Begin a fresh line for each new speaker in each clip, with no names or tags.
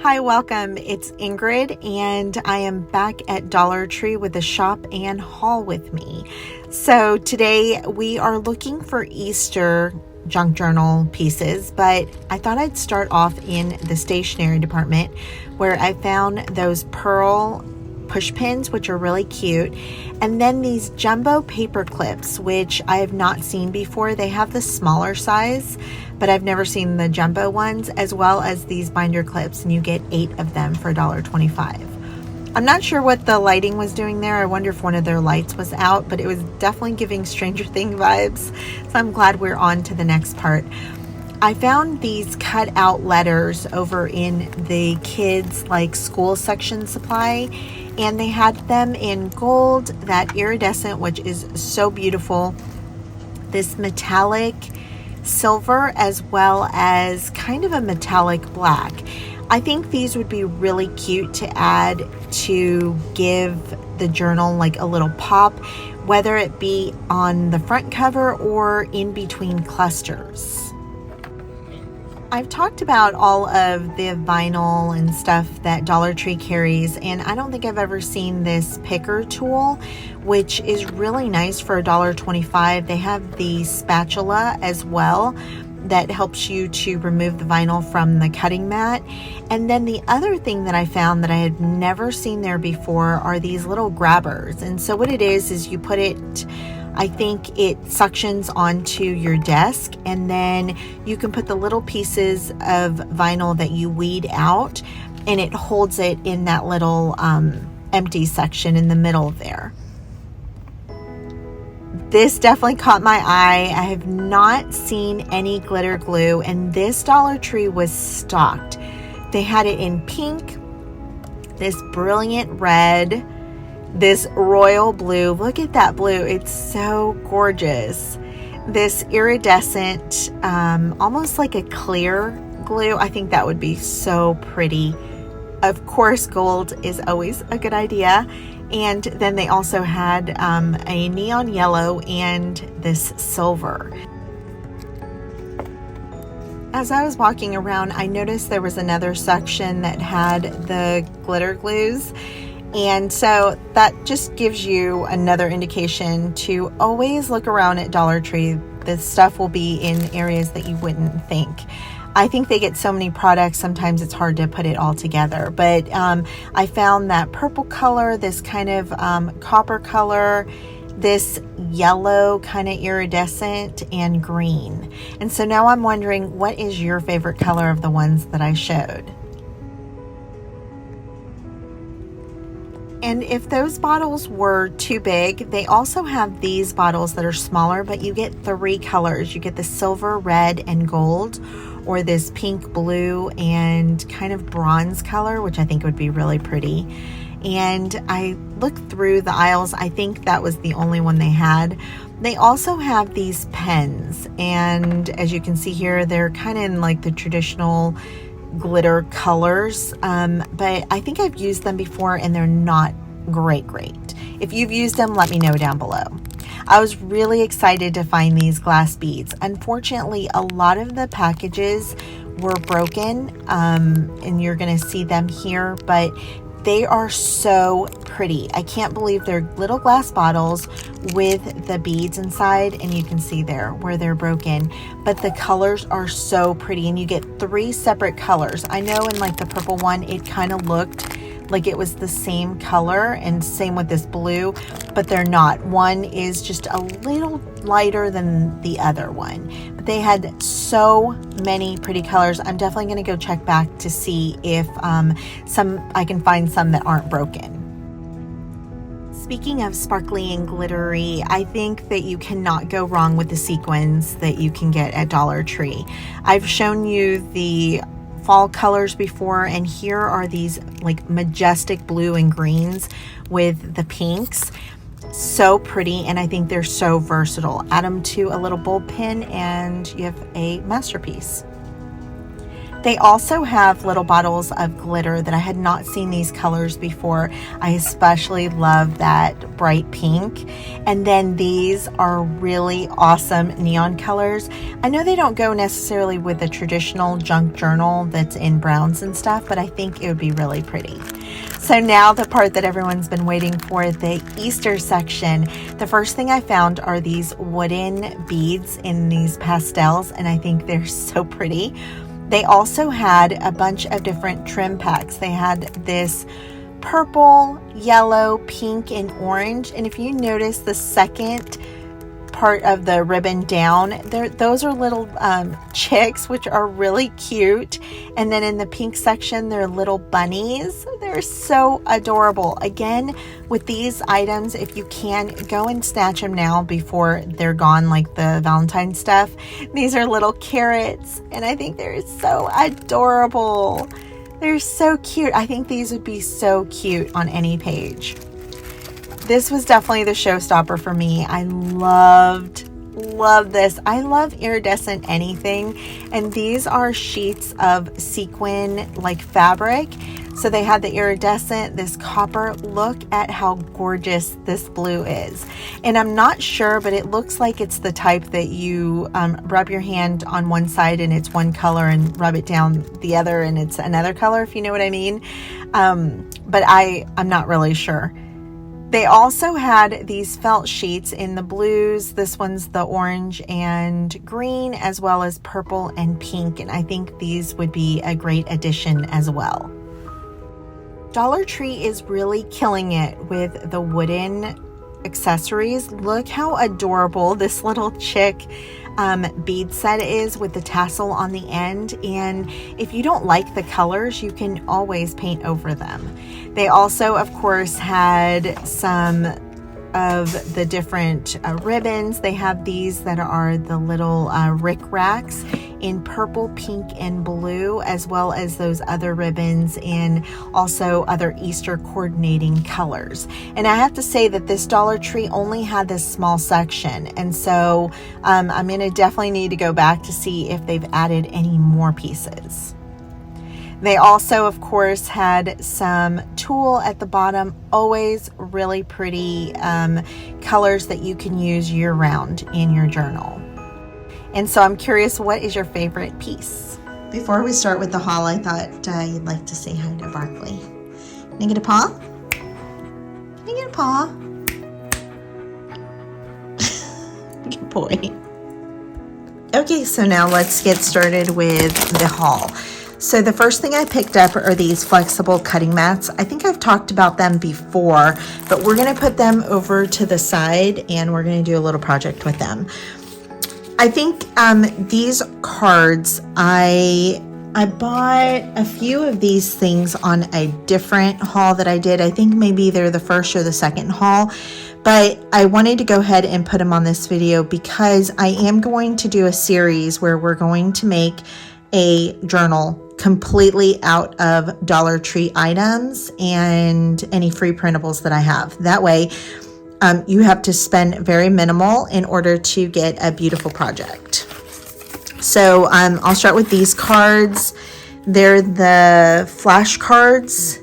Hi, welcome. It's Ingrid, and I am back at Dollar Tree with a shop and haul with me. So today we are looking for Easter junk journal pieces, but I thought I'd start off in the stationery department where I found those pearl push pins, which are really cute, and then these jumbo paper clips, which I have not seen before. They have the smaller size, but I've never seen the jumbo ones, as well as these binder clips, and you get 8 of them for $1.25. I'm not sure what the lighting was doing there. I wonder if one of their lights was out, but it was definitely giving Stranger Things vibes, so I'm glad we're on to the next part. I found these cut out letters over in the kids school section supply, and they had them in gold, that iridescent, which is so beautiful, this metallic silver, as well as kind of a metallic black. I think these would be really cute to add to give the journal a little pop, whether it be on the front cover or in between clusters. I've talked about all of the vinyl and stuff that Dollar Tree carries, and I don't think I've ever seen this picker tool, which is really nice for $1.25. They have the spatula as well that helps you to remove the vinyl from the cutting mat. And then the other thing that I found that I had never seen there before are these little grabbers. And so what it is you put it, I think it suctions onto your desk, and then you can put the little pieces of vinyl that you weed out, and it holds it in that little empty section in the middle there. This definitely caught my eye. I have not seen any glitter glue, and this Dollar Tree was stocked. They had it in pink, this brilliant red, this royal blue. Look at that blue. It's so gorgeous. This iridescent, almost like a clear glue. I think that would be so pretty. Of course, gold is always a good idea. And then they also had a neon yellow and this silver. As I was walking around, I noticed there was another section that had the glitter glues. And so that just gives you another indication to always look around at Dollar Tree. This stuff will be in areas that you wouldn't think. I think they get so many products, sometimes it's hard to put it all together. But I found that purple color, this kind of copper color, this yellow kind of iridescent, and green. And so now I'm wondering, what is your favorite color of the ones that I showed? And if those bottles were too big, they also have these bottles that are smaller, but you get 3 colors. You get the silver, red, and gold, or this pink, blue, and kind of bronze color, which I think would be really pretty. And I looked through the aisles. I think that was the only one they had. They also have these pens, and as you can see here, they're kind of in the traditional glitter colors, but I think I've used them before and they're not great. If you've used them, let me know down below. I was really excited to find these glass beads. Unfortunately, a lot of the packages were broken, and you're going to see them here, but they are so pretty. I can't believe they're little glass bottles with the beads inside, and you can see there where they're broken, but the colors are so pretty, and you get 3 separate colors. I know in the purple one, it kind of looked like it was the same color, and same with this blue, but they're not. One is just a little lighter than the other one, but they had so many pretty colors. I'm definitely going to go check back to see if I can find some that aren't broken. Speaking of sparkly and glittery, I think that you cannot go wrong with the sequins that you can get at Dollar Tree. I've shown you the fall colors before, and here are these majestic blue and greens with the pinks. So pretty, and I think they're so versatile. Add them to a little bulb pin and you have a masterpiece. They also have little bottles of glitter that I had not seen these colors before. I especially love that bright pink. And then these are really awesome neon colors. I know they don't go necessarily with the traditional junk journal that's in browns and stuff, but I think it would be really pretty. So now the part that everyone's been waiting for, the Easter section. The first thing I found are these wooden beads in these pastels, and I think they're so pretty. They also had a bunch of different trim packs. They had this purple, yellow, pink, and orange. And if you notice the second part of the ribbon down, those are little chicks, which are really cute. And then in the pink section, they're little bunnies. They're so adorable. Again, with these items, if you can, go and snatch them now before they're gone, like the Valentine stuff. These are little carrots, and I think they're so adorable. They're so cute. I think these would be so cute on any page. This was definitely the showstopper for me. I love this. I love iridescent anything, and these are sheets of sequin like fabric. So they had the iridescent, this copper. Look at how gorgeous this blue is. And I'm not sure, but it looks like it's the type that you rub your hand on one side and it's one color, and rub it down the other and it's another color, if you know what I mean. But I'm not really sure. They also had these felt sheets in the blues. This one's the orange and green, as well as purple and pink. And I think these would be a great addition as well. Dollar Tree is really killing it with the wooden accessories. Look how adorable this little chick bead set is with the tassel on the end. And if you don't like the colors, you can always paint over them. They also, of course, had some of the different ribbons. They have these that are the little rick racks in purple, pink, and blue, as well as those other ribbons in also other Easter coordinating colors. And I have to say that this Dollar Tree only had this small section, and so I'm going to definitely need to go back to see if they've added any more pieces. They also, of course, had some tulle at the bottom. Always really pretty colors that you can use year-round in your journal. And so I'm curious, what is your favorite piece? Before we start with the haul, I thought you'd like to say hi to Barkley. Can I get a paw? Can I get a paw? Good boy. Okay, so now let's get started with the haul. So the first thing I picked up are these flexible cutting mats. I think I've talked about them before, but we're going to put them over to the side and we're going to do a little project with them. I think these cards, I bought a few of these things on a different haul that I did. I think maybe they're the first or the second haul, but I wanted to go ahead and put them on this video because I am going to do a series where we're going to make a journal completely out of Dollar Tree items and any free printables that I have. That way, you have to spend very minimal in order to get a beautiful project. So I'll start with these cards. They're the flash cards,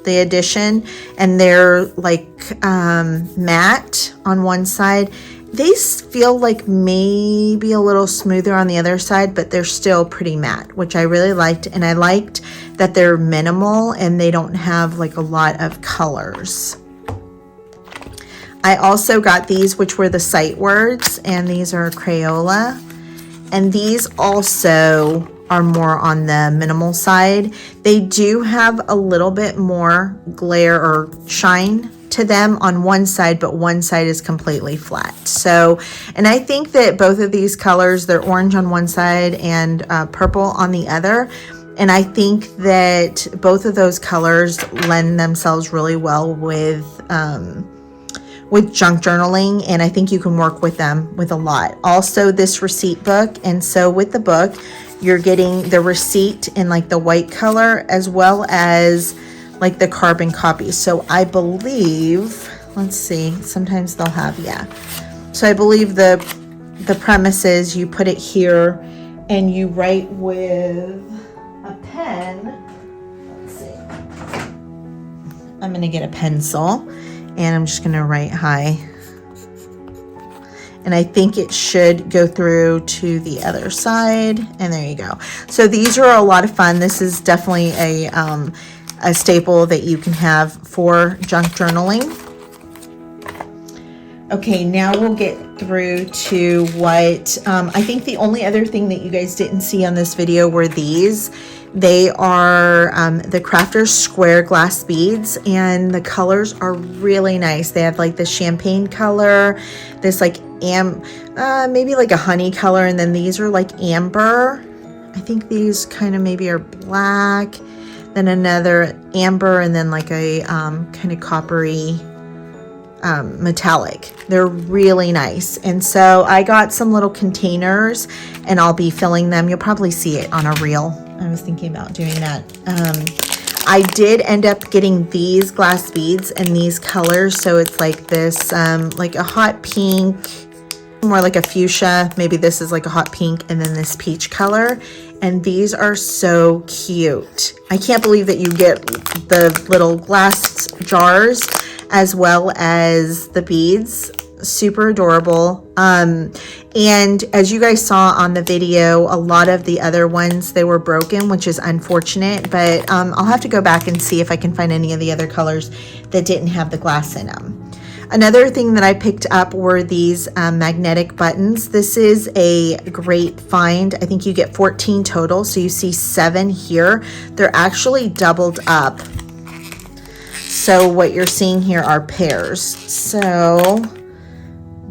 the edition, and they're like matte on one side. They feel like maybe a little smoother on the other side, but they're still pretty matte, which I really liked. And I liked that they're minimal and they don't have like a lot of colors. I also got these, which were the sight words, and these are Crayola. And these also are more on the minimal side. They do have a little bit more glare or shine to them on one side, but one side is completely flat. So, and I think that both of these colors, they're orange on one side and purple on the other. And I think that both of those colors lend themselves really well with junk journaling, and I think you can work with them with a lot. Also, this receipt book, and so with the book, you're getting the receipt in like the white color as well as like the carbon copy. So I believe, let's see, sometimes they'll have, yeah. So I believe the premise is you put it here and you write with a pen. Let's see. I'm going to get a pencil and I'm just going to write hi. And I think it should go through to the other side. And there you go. So these are a lot of fun. This is definitely a staple that you can have for junk journaling. Okay, now we'll get through to what I think the only other thing that you guys didn't see on this video were these. They are the Crafters square glass beads, and the colors are really nice. They have like the champagne color, this like maybe like a honey color, and then these are like amber. I think these kind of maybe are black, then another amber, and then like a kind of coppery metallic. They're really nice. And so I got some little containers and I'll be filling them. You'll probably see it on a reel. I was thinking about doing that. I did end up getting these glass beads and these colors. So it's like this, like a hot pink, more like a fuchsia. Maybe this is like a hot pink, and then this peach color. And these are so cute. I can't believe that you get the little glass jars as well as the beads. Super adorable. And as you guys saw on the video, a lot of the other ones, they were broken, which is unfortunate, but I'll have to go back and see if I can find any of the other colors that didn't have the glass in them. Another thing that I picked up were these magnetic buttons. This is a great find. I think you get 14 total, so you see 7 here. They're actually doubled up. So what you're seeing here are pairs. So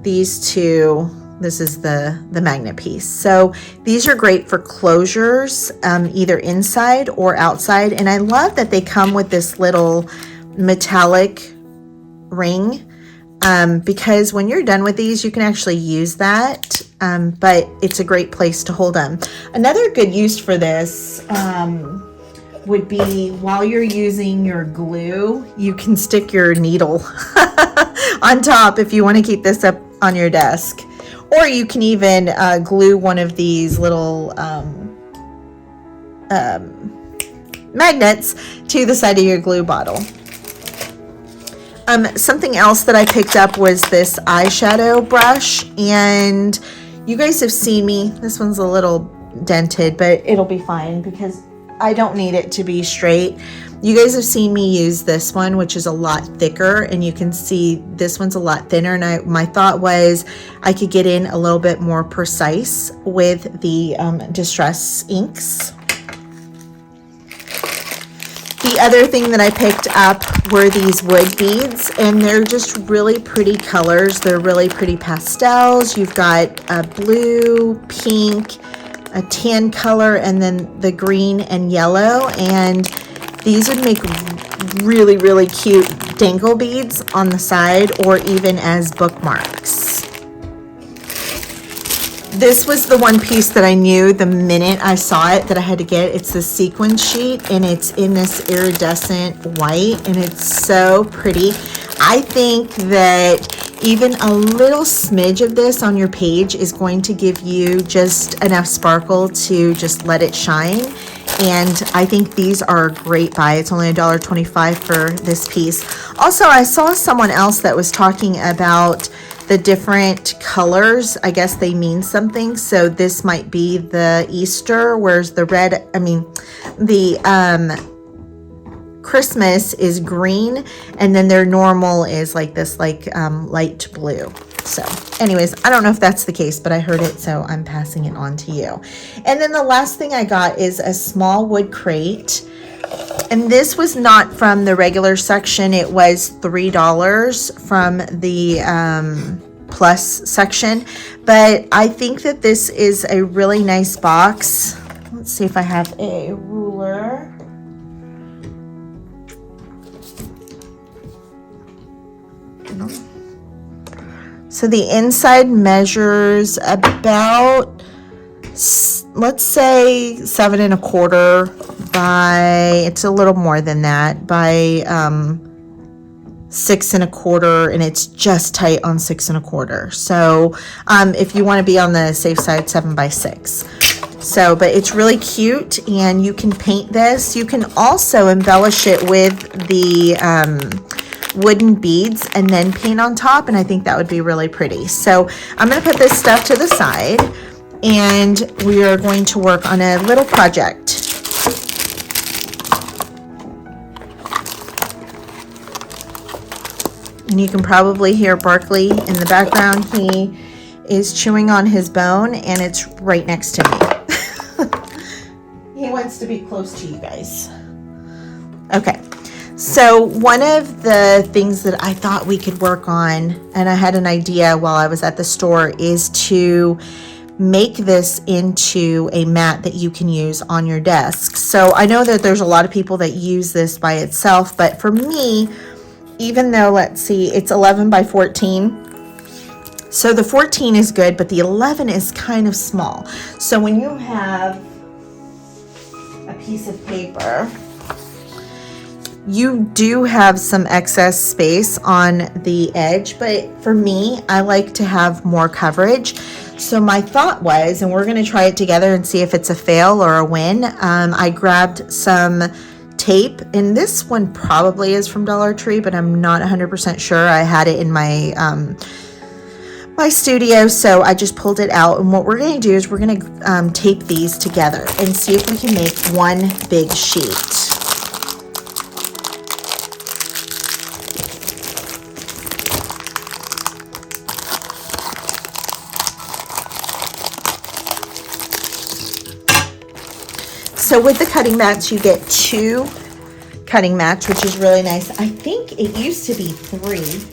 these two, this is the magnet piece. So these are great for closures, either inside or outside. And I love that they come with this little metallic ring, because when you're done with these, you can actually use that. But it's a great place to hold them. Another good use for this, would be while you're using your glue, you can stick your needle on top if you want to keep this up on your desk. Or you can even glue one of these little magnets to the side of your glue bottle. Something else that I picked up was this eyeshadow brush, and you guys have seen me. This one's a little dented, but it'll be fine because I don't need it to be straight. You guys have seen me use this one, which is a lot thicker, and you can see this one's a lot thinner. And my thought was I could get in a little bit more precise with the distress inks. The other thing that I picked up were these wood beads, and they're just really pretty colors. They're really pretty pastels. You've got a blue, pink, a tan color, and then the green and yellow. And these would make really, really cute dangle beads on the side, or even as bookmarks. This was the one piece that I knew the minute I saw it that I had to get. It's the sequin sheet, and it's in this iridescent white, and it's so pretty. I think that even a little smidge of this on your page is going to give you just enough sparkle to just let it shine. And I think these are a great buy. It's only $1.25 for this piece. Also, I saw someone else that was talking about the different colors. I guess they mean something. So this might be the Easter, whereas the red, the Christmas is green, and then their normal is like this, like light blue. So anyways, I don't know if that's the case, but I heard it, so I'm passing it on to you. And then the last thing I got is a small wood crate. And this was not from the regular section. It was $3 from the plus section. But I think that this is a really nice box. Let's see if I have a ruler. So the inside measures about, let's say 7 1/4 by, it's a little more than that, by 6 1/4, and it's just tight on 6 1/4. So if you want to be on the safe side, 7 by 6. So, but it's really cute, and you can paint this. You can also embellish it with the wooden beads and then paint on top, and I think that would be really pretty. So I'm going to put this stuff to the side, and we are going to work on a little project. And you can probably hear Barkley in the background. He is chewing on his bone, and it's right next to me. He wants to be close to you guys. Okay, so one of the things that I thought we could work on, and I had an idea while I was at the store, is to make this into a mat that you can use on your desk. So I know that there's a lot of people that use this by itself, but for me, even though, let's see, it's 11 by 14, so the 14 is good, but the 11 is kind of small. So when you have a piece of paper, you do have some excess space on the edge, but for me, I like to have more coverage. So my thought was, and we're going to try it together and see if it's a fail or a win. I grabbed some tape, and this one probably is from Dollar Tree, but I'm not 100% sure. I had it in my my studio, so I just pulled it out, and what we're going to do is we're going to tape these together and see if we can make one big sheet. So with the cutting mats, you get 2 cutting mats, which is really nice. I think it used to be 3.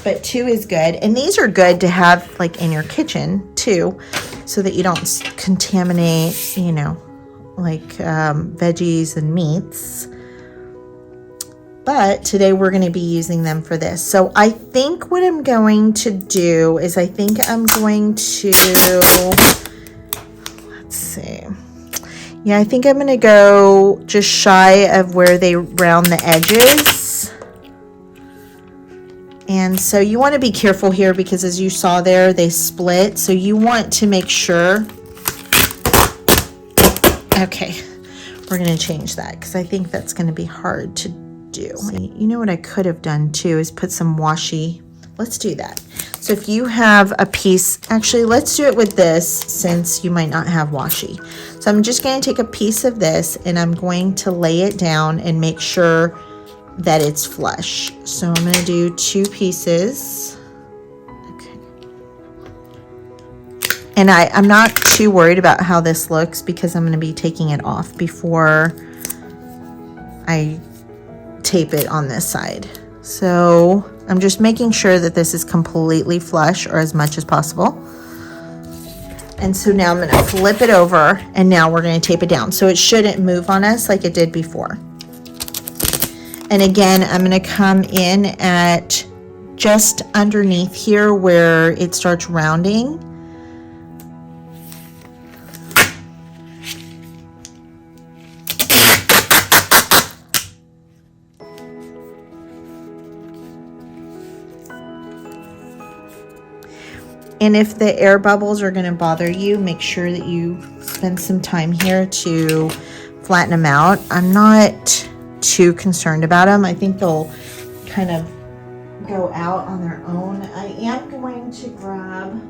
But 2 is good, and these are good to have like in your kitchen too, so that you don't contaminate, you know, like veggies and meats. But today we're going to be using them for this. So I think what I'm going to do is I think I'm going to, let's see. Yeah, I think I'm going to go just shy of where they round the edges. And so you want to be careful here because as you saw there, they split. So you want to make sure. Okay, we're going to change that because I think that's going to be hard to do. You know what I could have done too is put some washi. Let's do that. So if you have a piece, actually let's do it with this since you might not have washi. So I'm just going to take a piece of this and I'm going to lay it down and make sure that it's flush. So I'm going to do 2 pieces. Okay. And I'm not too worried about how this looks because I'm going to be taking it off before I tape it on this side. So I'm just making sure that this is completely flush or as much as possible. And so now I'm going to flip it over and now we're going to tape it down. So it shouldn't move on us like it did before. And again, I'm going to come in at just underneath here where it starts rounding. And if the air bubbles are going to bother you, make sure that you spend some time here to flatten them out. I'm not too concerned about them. I think they'll kind of go out on their own. I am going to grab,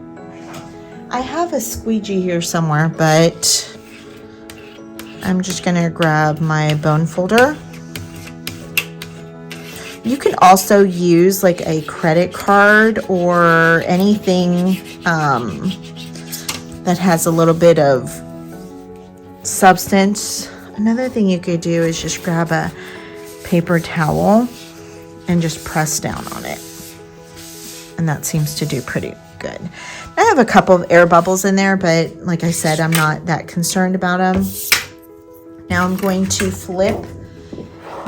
I have a squeegee here somewhere, but I'm just going to grab my bone folder. You can also use like a credit card or anything that has a little bit of substance. Another thing you could do is just grab a paper towel and just press down on it. And that seems to do pretty good. I have a couple of air bubbles in there, but like I said, I'm not that concerned about them. Now I'm going to flip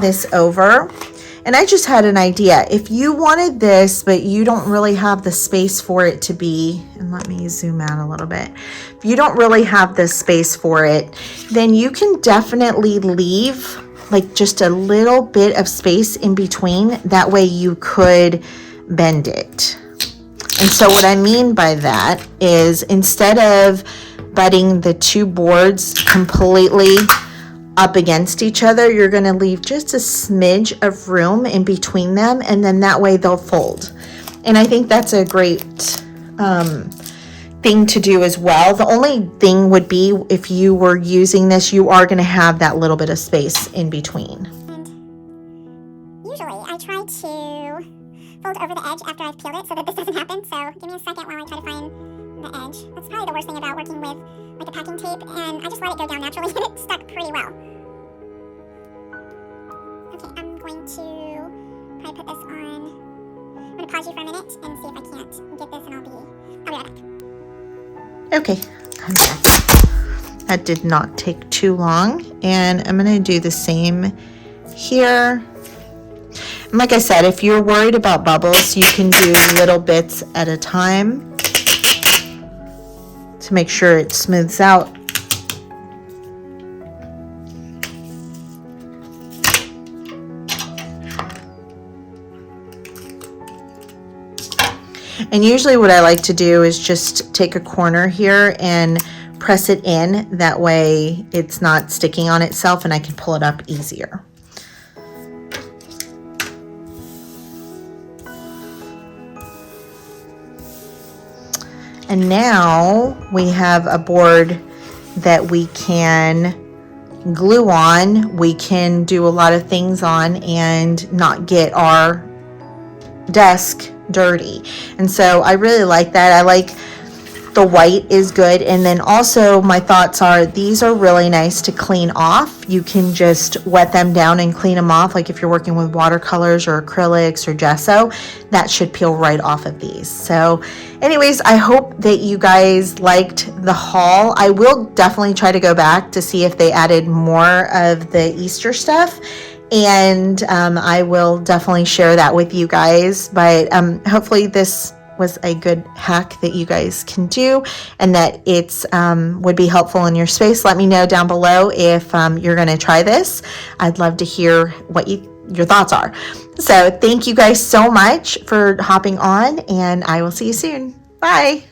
this over. And I just had an idea. If you wanted this, but you don't really have the space for it to be, and let me zoom out a little bit. If you don't really have the space for it, then you can definitely leave like just a little bit of space in between. That way you could bend it. And so what I mean by that is instead of butting the two boards completely up against each other, you're going to leave just a smidge of room in between them, and then that way they'll fold. And I think that's a great thing to do as well. The only thing would be if you were using this, you are going to have that little bit of space in between.
And usually I try to fold over the edge after I've peeled it so that this doesn't happen. So give me a second while I try to find the edge. That's probably the worst thing about working with like a packing tape, and I just let it go down naturally and it stuck pretty well. Okay, I'm going to probably put this on. I'm going to pause you for a minute and see if I can't get this, and I'll be right back.
Okay, I'm back. That did not take too long, and I'm going to do the same here. And like I said, if you're worried about bubbles, you can do little bits at a time to make sure it smooths out. And usually what I like to do is just take a corner here and press it in. That way it's not sticking on itself and I can pull it up easier. And now we have a board that we can glue on. We can do a lot of things on and not get our desk dirty. And so I really like that. I like the white is good. And then also my thoughts are these are really nice to clean off. You can just wet them down and clean them off. Like if you're working with watercolors or acrylics or gesso, that should peel right off of these. So anyways, I hope that you guys liked the haul. I will definitely try to go back to see if they added more of the Easter stuff. And I will definitely share that with you guys. But hopefully this was a good hack that you guys can do and that it's would be helpful in your space. Let me know down below if you're going to try this. I'd love to hear what your thoughts are. So thank you guys so much for hopping on, and I will see you soon. Bye.